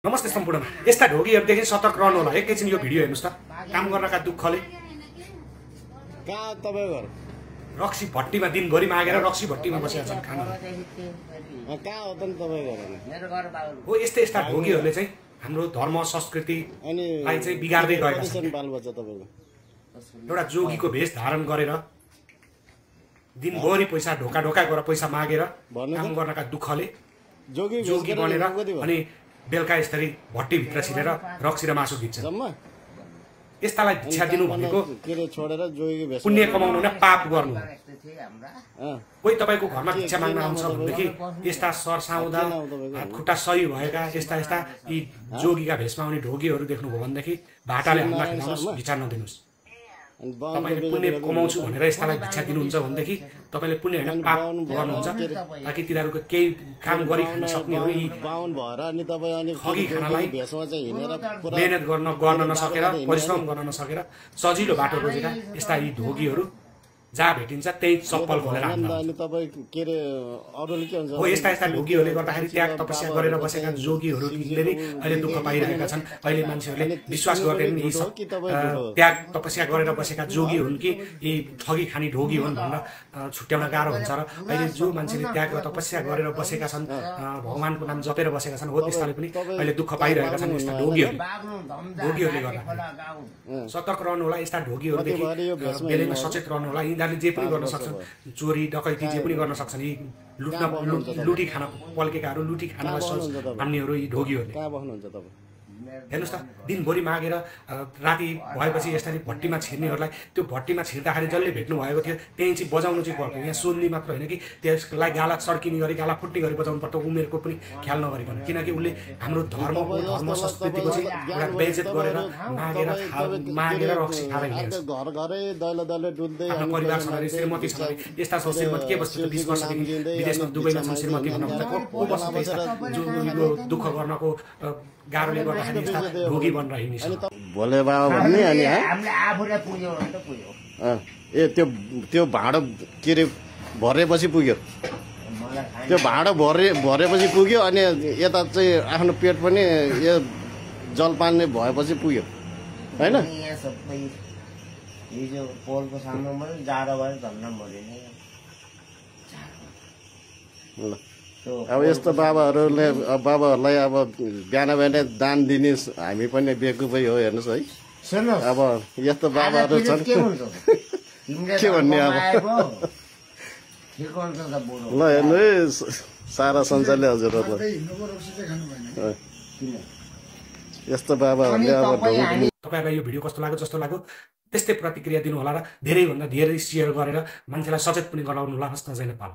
नमस्ते सम्पूर्ण यस्ता ढोगीहरुदेखि सतर्क रहनु होला। एकैछिन यो भिडियो हेर्नुस् त। काम गर्नका दुःखले कहाँ तपाईको घर रक्सी भट्टीमा दिनभरि मागेर रक्सी भट्टीमा बसेका छन् खाना। कहाँ हो त नि तपाईको घर? मेरो घर बाबु हो यस्ता ढोगीहरुले चाहिँ हाम्रो धर्म संस्कृति अनि लाई चाहिँ बिगार्दै गएका छन्। बालबच्चा तपाईको एउटा जोगीको भेष धारण गरेर दिनभरि पैसा ढोका गरेर पैसा मागेर काम गर्नका दुःखले जोगी बनेर अनि बेलुका यसरी भट्टीभित्र छिरेर रक्सी र मासु दिन्छ। यस्तालाई भिक्षा दिनु भनेको पुण्य कमाउनु न पाप गर्नु। कोही तपाईको घरमा भिक्षा माग्न आउँछ भनेदेखि यस्ता सरसाउँदा खुट्टा सही भएका यस्ता यी जोगीका भेषमा आउने ढोगीहरू देख्नुभयो भनेदेखि भाटाले हाममा खेलाउनुहोस्, भिक्षा नदिनुहोस्। तपाईले पुण्य कमाउँछु भनेर यस्तालाई भिक्षा दिनुहुन्छ भनेदेखि तपाईले पुण्य हैन पाप गर्नुहुन्छ। ताकि तिनीहरुको केही काम गरि खान सक्ने हो। यी बाहुन भएर अनि तपाई अनि खगी खानालाई भेषमा चाहिँ हिनेर मेहनत गर्न नसकेर परिश्रम गर्न नसकेर सजिलो बाटो खोजेका यस्ता यी ढोगीहरू जहाँ भेटिन्छ त्यही चप्पल खोलेर हान्छ। अनि तपाई के रे अरूले के हुन्छ हो यस्ता ढोगीहरूले गर्दाखेरि त्याग तपस्या गरेर बसेका जोगीहरूले नै अहिले दुःख पाइरहेका छन्। अहिले मान्छेहरूले विश्वास गर्दैनन् यी सब त्याग तपस्या गरेर बसेका जोगी हुन् कि यी ठगी खानी ढोगी हुन् भनेर छुट्याउन गाह्रो हुन्छ। र अहिले जो मान्छेले त्याग तपस्या गरेर बसेका छन्, भगवानको नाम जपेर बसेका छन्, हो त्यस्ताले पनि अहिले दुःख पाइरहेका छन्। यस्ता ढोगीहरूले गर्दा सतर्क रहनु होला। यस्ता ढोगीहरूदेखि बेलैमा सचेत रहनु होला। यिनीहरूले जे पनि गर्न सक्छन्, चोरी डकैती जे पनि गर्न सक्छन्। यी लुटी खान पल्केकाहरू, लुटी खान भन्नेहरू यी ढोगीहरूले। कहाँ बस्नुहुन्छ तपाई? हेर्नुस् त, दिनभरि मागेर राति भएपछि यसरी भट्टीमा छिर्नेहरूलाई त्यो भट्टीमा छिर्दाखेरि जसले भेट्नु भएको थियो त्यही चाहिँ बजाउनु चाहिँ पर्छ। यहाँ सोध्ने मात्र होइन कि त्यसलाई गाला चर्किने गरी गाला फुट्ने गरी बजाउनु पर्छ, उमेरको पनि ख्याल नगरिकन। किनकि उसले हाम्रो धर्म संस्कृतिको चाहिँ एउटा बेइज्जत गरेर मागेर रक्सी खाएर हिँड्छ। घर घरै दैलो डुल्दै आफ्नो परिवार छँदै श्रीमती छँदै यस्ता छ। श्रीमती के बस्छ 20 वर्षदेखि विदेशमा दुबईमा छ श्रीमती भन्नुहुन्छ। को बस्छ जो दुःख गर्नको गाह्रोले गर्दाखेरि यस्ता ढोगी बनेर हिँड्ने छ। भोले बाबा भन्ने अनि हामीले आफूले पुग्यो भने त पुग्यो। ए त्यो भाँडो के रे भरेपछि पुग्यो। त्यो भाँडो भरेपछि पुग्यो अनि यता चाहिँ आफ्नो पेट पनि यो जलपान नै भएपछि पुग्यो हैन? यहाँ सबै हिजो पोलको सामु पनि जाडो भएर झन्डा मर्यो नि। ल अब यस्तो बाबाहरूलाई अब बिहान दान दिने हामी पनि बेकुफै हो। हेर्नुहोस् है, सुन्नुहोस् अब यस्तो बाबाहरू छन् के भन्ने अब। ल हेर्नु है सारा संसारले हजुरहरूलाई यस्तो बाबाहरूले अब तपाईहरुलाई यो भिडियो कस्तो लाग्यो जस्तो लाग्यो त्यस्तै प्रतिक्रिया दिनु होला र धेरैभन्दा धेरै शेयर गरेर मान्छेलाई सचेत पनि गराउनु होला। हस्त जय नेपाल।